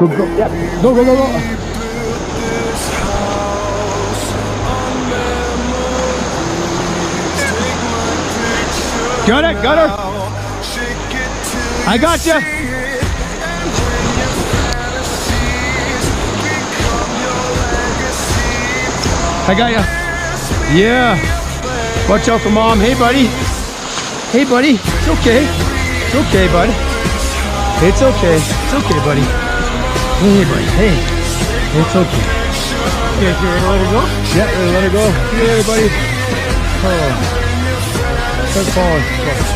Go, go, yeah. Go, go, go, go. Got it, got her. I got you. I got you. Yeah. Watch out for mom. Hey, buddy. Hey, buddy. It's okay. It's okay, buddy. It's okay. It's okay, buddy. Hey, buddy. Hey. It's okay. Yeah, you ready to let her go? Yeah, let her go. See you later, buddy. Oh. Start falling.